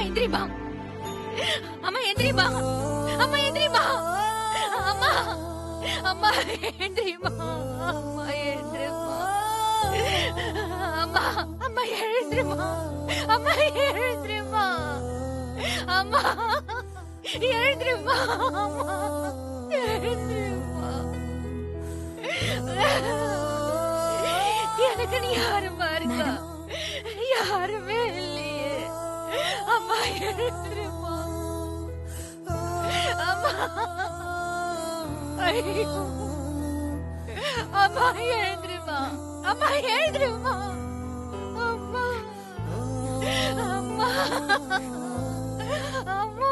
எந்திரிமா, அம்மா எந்திரிமா, அம்மா எந்திரிமா, அம்மா அம்மா எந்திரிமா, அம்மா எழுந்திருமா, அம்மா அம்மா எழுந்திருமா, அம்மா எழுந்திருமா, அம்மா எழுந்திருமா, அம்மா எழுந்திருமா. எனக்கு நீ யாருமா இருக்கா? யாருமே இல்லையே. அம்மா எழுந்திருமா, அம்மா. ஐயோ, அம்மா எழுந்திருமா, அம்மா எழுந்திருமா, அம்மா அம்மா அம்மா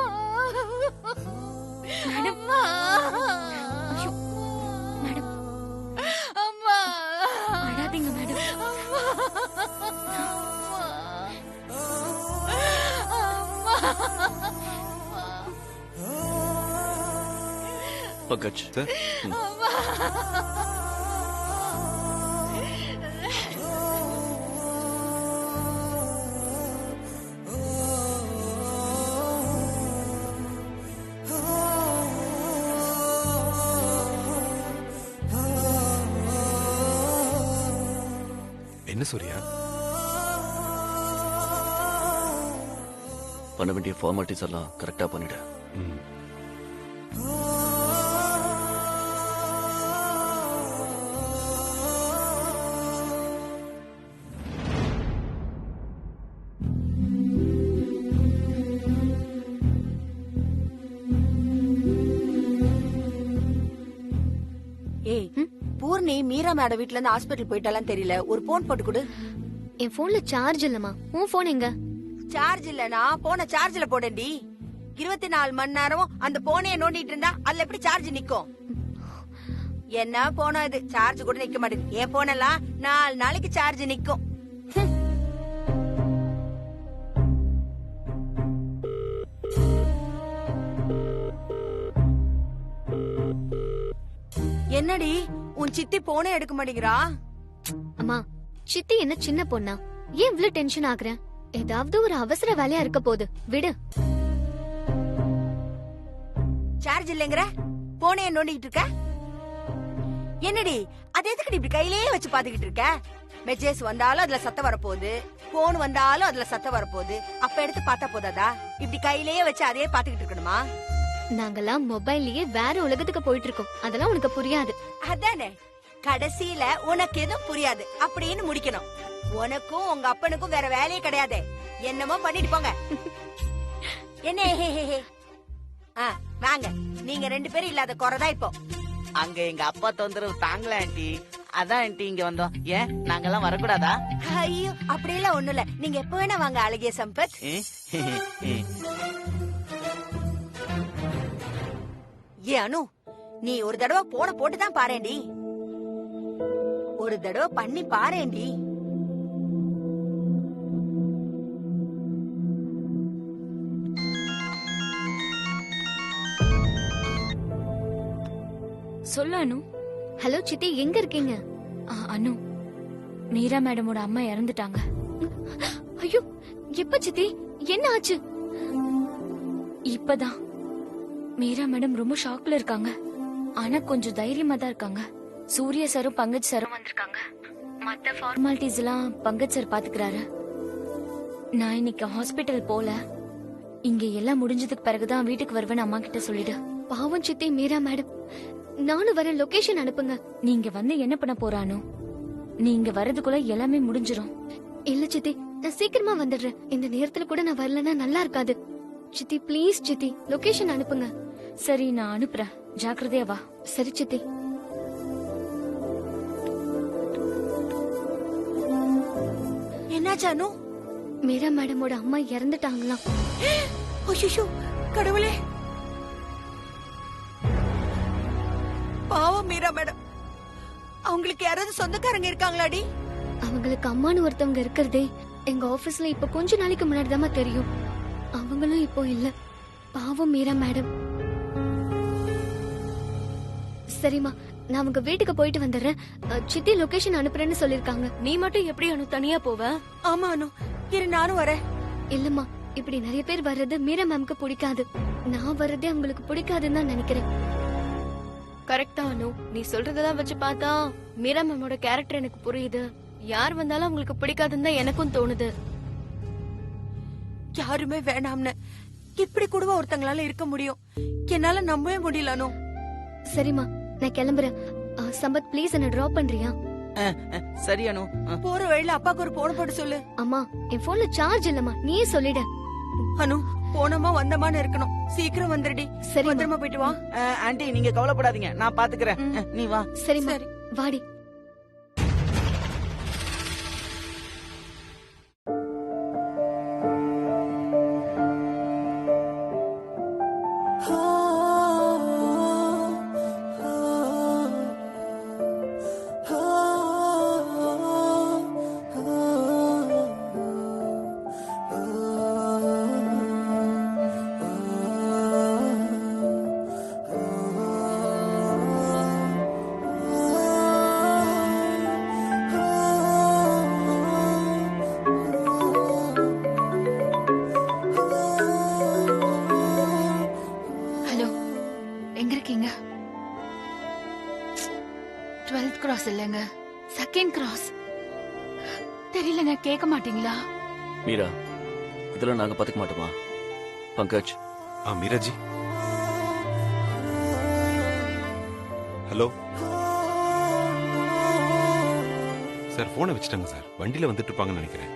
மேடம், ஐயோ, மேடம், அம்மா அழாதீங்க மேடம். பங்கஜ் சார், என்ன சூர்யா? பண்ண வேண்டிய ஃபார்மாலிட்டிஸ் எல்லாம் கரெக்டா பண்ணிடு. ஏய், பூர்ணி மீரா மேடம் வீட்ல இருந்து ஹாஸ்பிடல் போயிட்டாலாம் தெரியல. ஒரு போன் போட்டு கொடு. என் போன்ல சார்ஜ் இல்லம்மா. உன் போன் எங்க? சார்ஜ் இல்லனா போன சார்ஜ்ல போடண்டி. 24 மணி நேரம் அந்த போனைய நோண்டிட்டு இருந்தா அதுல எப்படி சார்ஜ் நிக்கும்? என்ன போனா இது சார்ஜ் கூட நிக்க மாட்டேங்குது. என் போனெல்லாம் 4 நாளைக்கு சார்ஜ் நிக்கும். என்னடி உன் சித்தி போனே எடுக்க மாட்டேங்கிறா? அம்மா, சித்தி என்ன சின்ன பொண்ணா? ஏன் இவ்ளோ டென்ஷன் ஆகுற? ஏதாவது ஒரு அவசர வேலையா இருக்க போகுது, விடு. சார்ஜ் இல்லங்கற போனே நோண்டிட்டு இருக்க? என்னடி அது எதுக்கு இப்படி கையிலேயே வச்சு பாத்துக்கிட்டு இருக்க? மெசேஜ் வந்தாலும் அதுல சத்தம் வரப்போகுது, போன் வந்தாலும் அதுல சத்தம் வரப்போகுது. அப்ப எடுத்து பார்த்தா போதாதா? இப்படி கையிலேயே வச்சு அதையே பாத்துக்கிட்டு இருக்கணுமா? நாங்கெல்லாம் மொபைல்லயே வேற உலகத்துக்கு போயிட்டு இருக்கோம். அதெல்லாம் உனக்கு புரியாது. அதானே, கடைசியில உனக்கு எதுவும் புரியாது அப்படின்னு முடிக்கணும். உனக்கும் உங்க அப்பனுக்கும் வேற வேலையே கிடையாது. என்னமோ பண்ணிட்டு போங்க. என்ன வாங்க, நீங்க 2 பேரும் இல்லாத குறைதான் இப்போ. அங்க எங்க அப்பா தொந்தரவு தாங்கல ஆண்டி, அதான் ஆண்டி இங்க வந்தோம். ஏன் நாங்கெல்லாம் வரக்கூடாதா? ஐயோ, அப்படி எல்லாம் ஒண்ணும் இல்ல. நீங்க எப்ப வேணா வாங்க அழகிய சம்பத். ஏ அனு, நீ ஒரு தடவை போன போட்டுதான் பாரேண்டி. ஒரு தடவை பண்ணி பாரேண்டி. சொல்லு அனு. ஹலோ சித்தி, எங்க இருக்கீங்க? அனு, மீரா மேடமோட அம்மா இறந்துட்டாங்க. ஐயோ, எப்ப சித்தி? என்ன ஆச்சு? இப்பதான். மீரா மேடம் ரொம்ப ஷாக்ல இருக்காங்க. ஆனா கொஞ்சம் தைரியமா தான் இருக்காங்க. சூர்யா சாரும் பங்கஜ் சாரும் வந்திருக்காங்க. மத்த ஃபார்மாலிட்டிஸ் எல்லாம் பங்கஜ் சார் பாத்துக்கிறாரு. நான் இன்னைக்கு ஹாஸ்பிட்டல் போல. இங்க எல்லாம் முடிஞ்சதுக்கு பிறகுதான் வீட்டுக்கு வருவேன்னு அம்மா கிட்ட சொல்லிடு. பாவம் சித்தி, மீரா மேடம். நானும் வர, லொகேஷன் அனுப்புங்க. நீங்க வந்து என்ன பண்ண போறானோ? நீங்க வர்றதுக்குள்ள எல்லாமே முடிஞ்சிரும். இல்ல சித்தி, நான் சீக்கிரமா வந்துடுறேன். இந்த நேரத்துல கூட நான் வரலன்னா நல்லா இருக்காது. சித்தி ப்ளீஸ் சித்தி, லொகேஷன் அனுப்புங்க. சரி, நான் அனுப்புறேன். ஜாக்கிரதையா வா. சரி சித்தி. என்னாச்சு அனு? மீரா மேடமோட அம்மா இறந்துட்டாங்களாம். ஐயோ கடவுளே, பாவம் மீரா மேடம். அவங்களுக்கு யாராவது சொந்தக்காரங்க இருக்காங்களாடி? அவங்களுக்கு அம்மானு ஒருத்தவங்க இருக்கிறதே எங்க ஆபீஸ்ல இப்ப கொஞ்ச நாளைக்கு முன்னாடி தான் தெரியும். அவங்களும் இப்போ இல்ல. பாவம் மீரா மேடம். சரிம்மா, நான் உங்க வீட்டுக்கு போயிட்டு வந்துடுறேன். சித்தி லொகேஷன் அனுப்புறேன்னு சொல்லிருக்காங்க. நீ மட்டும் எப்படி அனு தனியா போவ? ஆமா அனு, இரு நானும் வரேன். இல்லம்மா, இப்படி நிறைய பேர் வர்றது மீரா மேம்க்கு பிடிக்காது. நான் வர்றதே அவங்களுக்கு பிடிக்காதுன்னு தான் நினைக்கிறேன். கரெக்ட் தான் அனு. நீ சொல்றதெல்லாம் வச்சு பார்த்தா மீரா மேமோட கேரக்டர் எனக்கு புரியுது. யார் வந்தாலும் அவங்களுக்கு பிடிக்காதுன்னு தான் எனக்கும் தோணுது. யாருமே வேணாம்னு இப்படி கூட ஒருத்தங்களால இருக்க முடியும்? என்னால நம்பவே முடியல அனு. சரிம்மா, நான் கிளம்புறேன். சம்பத் ப்ளீஸ் என்ன டிராப் பண்றியா? சரி அனு. போற வழியில அப்பாக்கு ஒரு போன் போட்டு சொல்லு. அம்மா, என் போன்ல சார்ஜ் இல்லம்மா, நீயே சொல்லிடு. அனு, போனோமா வந்தமான்னு இருக்கணும். சீக்கிரம் வந்துடுடி. சரி பத்திரமா போயிட்டு வா. ஆண்டி நீங்க கவலைப்படாதீங்க, நான் பாத்துக்கிறேன். நீ வா. சரிம்மா, சரி. வாடி. ஹலோ, எங்க இருக்கீங்க? 12th கிராஸ் இல்லைங்க, 2nd கிராஸ். தெரியலங்க, கேட்க மாட்டீங்களா? மீரா, இதெல்லாம் நாங்க பாத்துக்க மாட்டோமா? பங்கஜ், மீராஜி. ஹலோ சார், போனை வச்சுட்டாங்க சார். வண்டியில வந்துட்டு இருப்பாங்கன்னு நினைக்கிறேன்.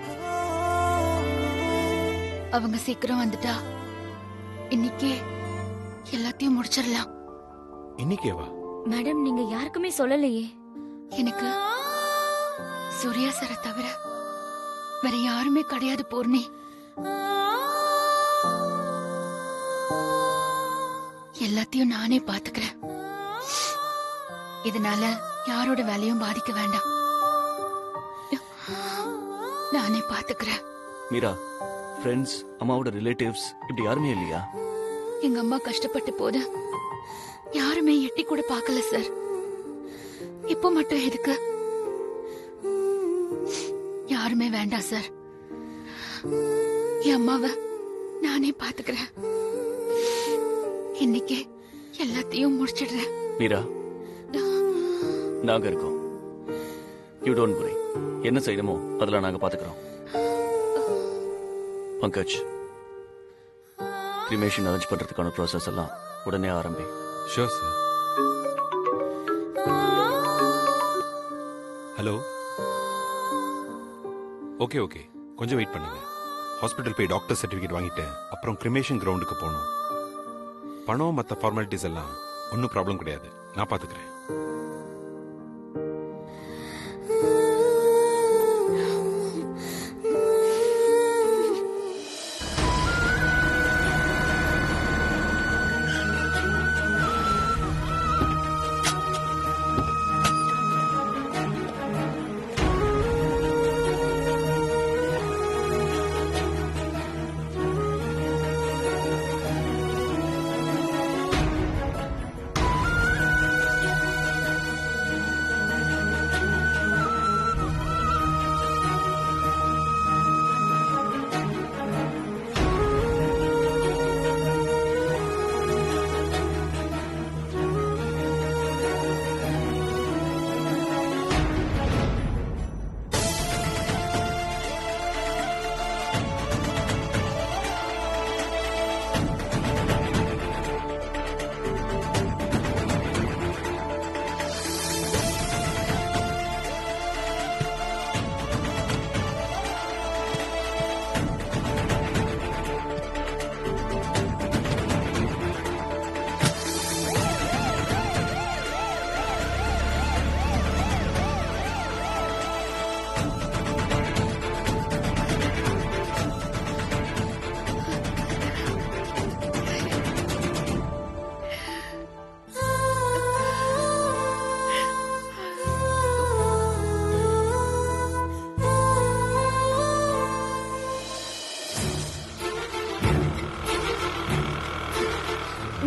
அவங்க சீக்கிரம் வந்துட்டா இன்னைக்கே எல்லாத்தையும் முடிச்சிடலாம். இன்னைக்கேவா? மேடம், நீங்க யாருக்குமே சொல்லலையே. எனக்கு சூர்யா சாரை தவிர வேற யாருமே கிடையாது பூர்ணி. எல்லாத்தையும் நானே பாத்துக்கிறேன். இதனால யாரோட வேலையும் பாதிக்க வேண்டாம். நானே பாத்துக்கிறேன். மீரா, ஃப்ரெண்ட்ஸ், அம்மாவோட ரிலேட்டிவ்ஸ் இப்படி யாருமே இல்லையா? எங்க அம்மா கஷ்டப்பட்ட போது யாருமே எட்டி கூட பார்க்கல சார். இப்போ மட்டும் எதுக்கு? யாருமே வேண்டாம் சார். என் அம்மாவை நானே பாத்துக்கிறேன். இன்னைக்கே எல்லாத்தையும் முடிச்சிடுறேன். மீரா, நாங்க இருக்கோம். You don't worry. என்ன செய்யணுமோ அதெல்லாம் நாங்க பாத்துக்கிறோம். பங்கஜ், கிரிமேஷன் அரேஞ்ச் பண்றதுக்கான ப்ராசஸ் எல்லாம் உடனே ஆரம்பி. Sure sir. Hello. Okay okay, கொஞ்சம் வெயிட் பண்ணுங்க. ஹாஸ்பிட்டல் போய் டாக்டர் சர்டிஃபிகேட் வாங்கிட்டு அப்புறம் கிரிமேஷன் கிரவுண்டுக்கு போகணும். பணம் மற்ற ஃபார்மாலிட்டிஸ் எல்லாம் ஒன்றும் ப்ராப்ளம் கிடையாது, நான் பார்த்துக்கிறேன்.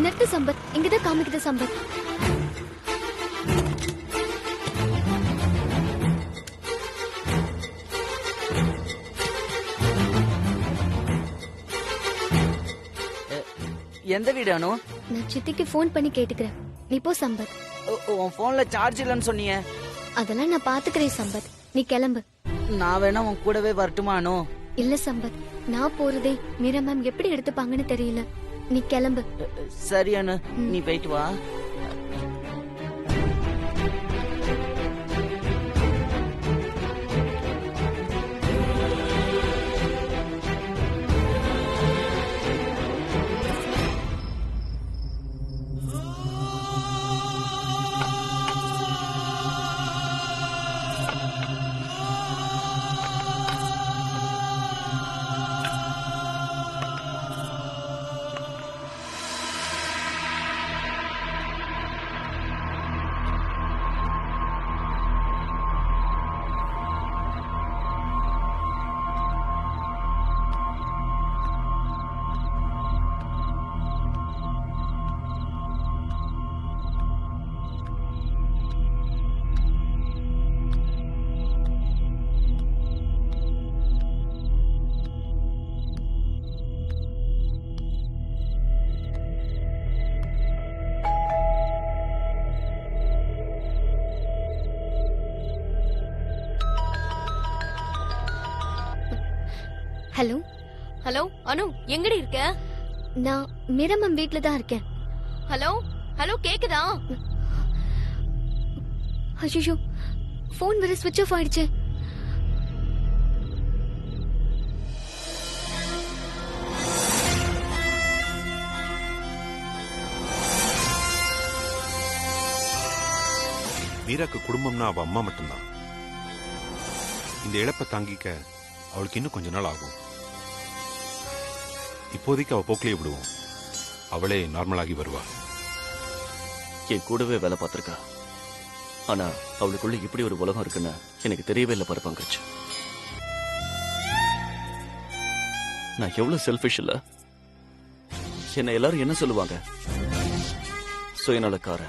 நிறுத்து சம்பத், இங்கதான் காமிக்குது சம்பத். எந்த வீடு அனு? நான் சித்திக்கு ஃபோன் பண்ணி கேட்டுக்கிறேன். நீ போ சம்பத். உன் போன்ல சார்ஜ் இல்லைன்னு சொன்னீங்க. அதெல்லாம் நான் பாத்துக்கிறேன் சம்பத். நீ கிளம்பு. நான் வேணா உன் கூடவே வரட்டுமா அனு? இல்ல சம்பத், நான் போறதே மீரா மேம் எப்படி எடுத்துப்பாங்கன்னு தெரியல. நீ கிளம்பு. சரி அனு, நீ போயிட்டு வா. ஹலோ ஹலோ அனு, எங்கடி இருக்க? நான் மீரா மேம் வீட்ல தான் இருக்கேன். ஹலோ ஹலோ, கேக்குதா? ஐயோ, ஃபோன் வேற ஸ்விட்ச் ஆஃப் ஆயிடுச்சு. மீராக்கு குடும்பம்னா அவ அம்மா மட்டும்தான். இந்த இழப்பை தாங்கிக்க அவளுக்கு இன்னும் கொஞ்ச நாள் ஆகும். இப்போதைக்கு அவ போக்கிலே விடுவோம். அவளே நார்மலாகி வருவா. என் கூடவே வேலை பார்த்திருக்கா. ஆனா அவளுக்குள்ள இப்படி ஒரு உலகம் இருக்குன்னு எனக்கு தெரியவே இல்லை பாரு பங்கஜ். நான் எவ்வளவு செல்ஃபிஷ் இல்ல? என்ன எல்லாரும் என்ன சொல்லுவாங்க? சுயநலக்கார,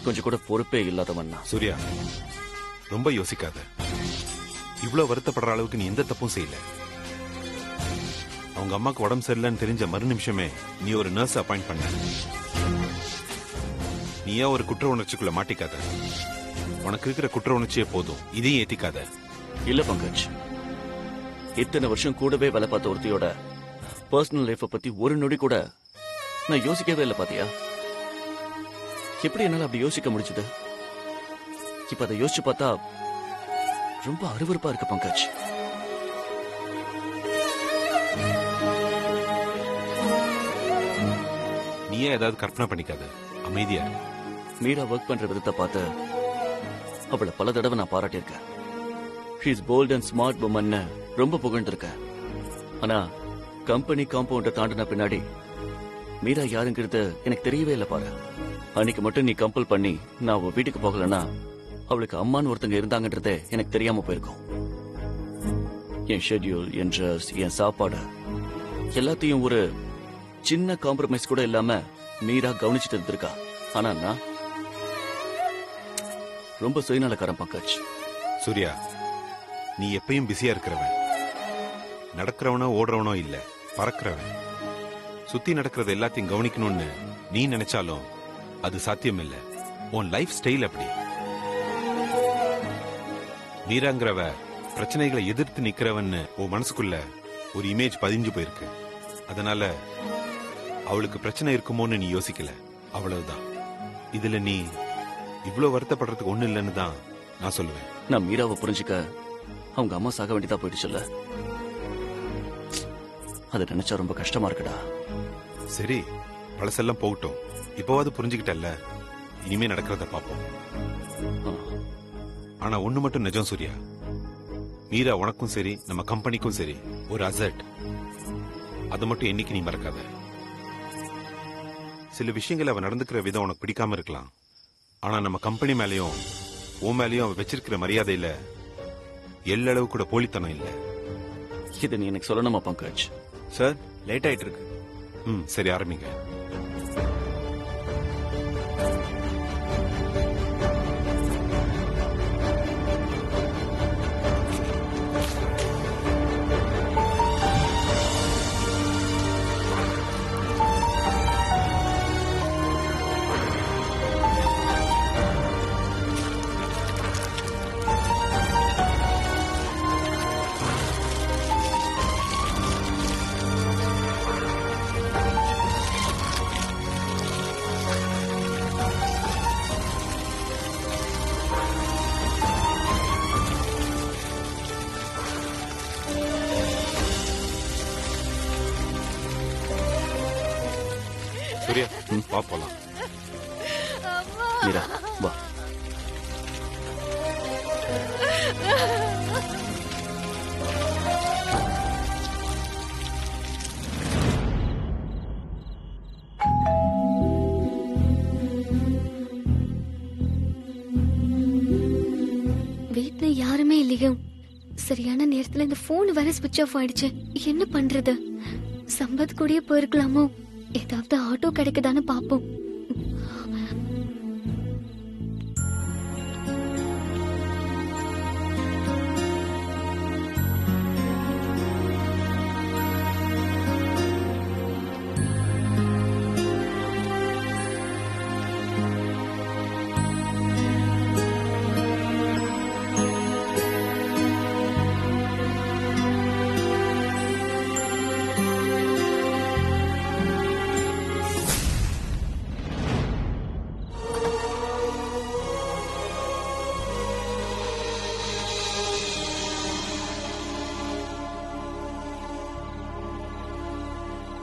கொஞ்சம் கூட பொறுப்பே இல்லாதவன்னா. சூர்யா, ரொம்ப யோசிக்காத. இவ்வளவு வருத்தப்படுற அளவுக்கு நீ எந்த தப்பும் செய்யல. அவங்க அம்மாக்கு உடம்பு சரியில்லைன்னு தெரிஞ்ச மறு நிமிஷமே நீ ஒரு நர்ஸ் அப்பாயிண்ட் பண்ண. நீயா ஒரு குற்ற உணர்ச்சிக்குள்ள மாட்டிக்காத. உனக்கு இருக்கிற குற்ற உணர்ச்சியே போதும், இதையும் ஏத்திக்காத. இல்ல பங்கஜ், இத்தனை வருஷம் கூடவே வேலை பார்த்த ஒருத்தியோட பர்சனல் லைஃப பத்தி ஒரு நொடி கூட நான் யோசிக்கவே இல்லை. பாத்தியா எப்படி என்னால அப்படி யோசிக்க முடிஞ்சது? இப்ப அதை யோசிச்சு பார்த்தா ரொம்ப அருவருப்பா இருக்கு பங்கஜ். நீயே ஏதாவது கற்பனை பண்ணிக்காத, அமைதியா. மீரா ஒர்க் பண்ற விதத்தை பார்த்து அவளை பல தடவை நான் பாராட்டியிருக்கேன். She is bold and smart woman ரொம்ப புகழ்ந்திருக்கேன். ஆனா கம்பெனி காம்பவுண்ட தாண்டின பின்னாடி மீரா யாருங்கிறது எனக்கு தெரியவே இல்லை பாரு. அன்னைக்கு மட்டும் நீ கம்பல் பண்ணி நான் அவ வீட்டுக்கு போகலன்னா அவளுக்கு அம்மான்னு ஒருத்தங்க இருந்தாங்கன்றதே எனக்கு தெரியாம போயிருக்கும். என் ஷெட்யூல், என் ட்ரெஸ், என் சாப்பாடு எல்லாத்தையும் ஒரு சின்ன காம்ப்ரமைஸ் கூட இல்லாம மீரா கவனிச்சுட்டு இருந்திருக்கா. ஆனா நான் ரொம்ப சுயநலக்காரன் பங்கஜ். சூர்யா, நீ எப்பயும் பிஸியா இருக்கிறவன். நடக்கிறவனோ ஓடுறவனோ இல்ல, பறக்கிறவன். சுத்தி நடக்கிறது எல்லாத்தையும் கவனிக்கணும்னு நீ நினைச்சாலும் அது சாத்தியம் இல்ல. உன் லைஃப் ஸ்டைல் அப்படி. மீராங்கிறவ பிரச்சனைகளை எதிர்த்து நிக்கிறவன்னு உன் மனசுக்குள்ள ஒரு இமேஜ் பதிஞ்சு போயிருக்கு. அதனால அவளுக்கு பிரச்சனை இருக்குமோன்னு நீ யோசிக்கல, அவ்வளவுதான். இதுல நீ இவ்வளவு வருத்தப்படுறதுக்கு ஒண்ணு இல்லைன்னு தான் நான் சொல்லுவேன். நான் மீராவை புரிஞ்சுக்க அவங்க அம்மா சாக வேண்டியதா போயிடுச்சுல்ல. அதை நினைச்சா ரொம்ப கஷ்டமா இருக்குடா. சரி, பழசெல்லாம் போகட்டும். இப்போவாது புரிஞ்சுக்கிட்டல்ல, இனிமே நடக்கிறத பாப்போம். ஆனா ஒண்ணு மட்டும் நிஜம் சூர்யா, மீரா உனக்கும் சரி நம்ம கம்பெனிக்கும் சரி ஒரு அசட். அதை மட்டும் என்னைக்கு நீ மறக்காத. சில விஷயங்கள் அவ நடந்துக்கிற விதம் உனக்கு பிடிக்காம இருக்கலாம். ஆனா நம்ம கம்பெனி மேலயும் உன் மேலயும் அவ வச்சிருக்கிற மரியாதையில எல்லளவு கூட போலித்தனம் இல்ல. இதை நீ எனக்கு சொல்லணுமா பங்கஜ்? சார், லேட் ஆயிட்டு இருக்கு. சரி, ஆரம்பிங்க. வா போலாம். மீரா வா. வீட்ல யாருமே இல்லையோ. சரியான நேரத்துல இந்த போன் வேற ஸ்விட்ச் ஆஃப் ஆயிடுச்சு. என்ன பண்றது? சம்பத் கூடயே போயிருக்கலாமோ? ஏதாவது ஆட்டோ கிடைக்குதான்னு பாப்போம்.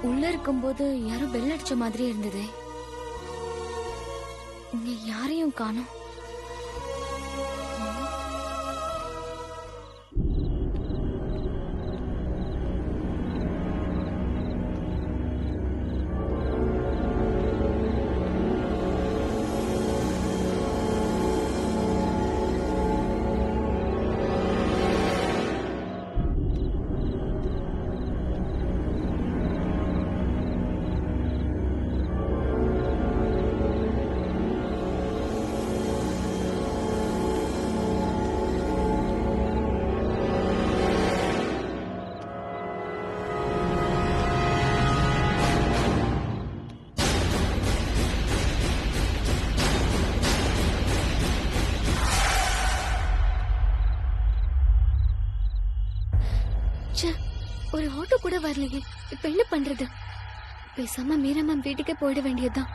உள்ள இருக்கும்போது யாரோ பெல் அடிச்ச மாதிரி இருந்ததே. இங்க யாரையும் காணோம். ஒரு ஆட்டோ கூட வரலையே. இப்ப என்ன பண்றது? பேசாம மீரா மேம் வீட்டுக்கே போயிட வேண்டியதுதான்.